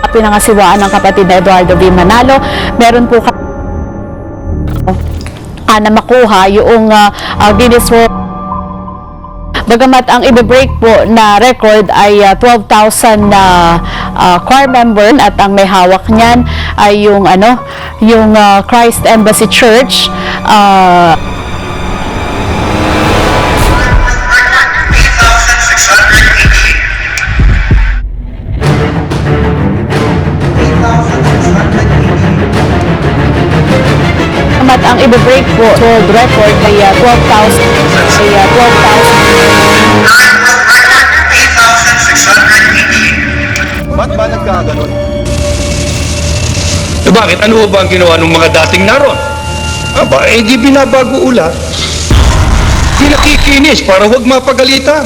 pinangasiwaan ng kapatid na Eduardo V. Manalo. Meron po na makuha yung Guinness World. Bagamat ang i-break po na record ay 12,000 na choir member at ang may hawak niyan ay yung Christ Embassy Church. At ang i-break po world record ay 12,000. Ba't ba nagkaganon? Bakit? Ano ba ang ginawa ng mga dating naroon? Aba, di binabago ulat. Di nakikinis para huwag mapagalitan.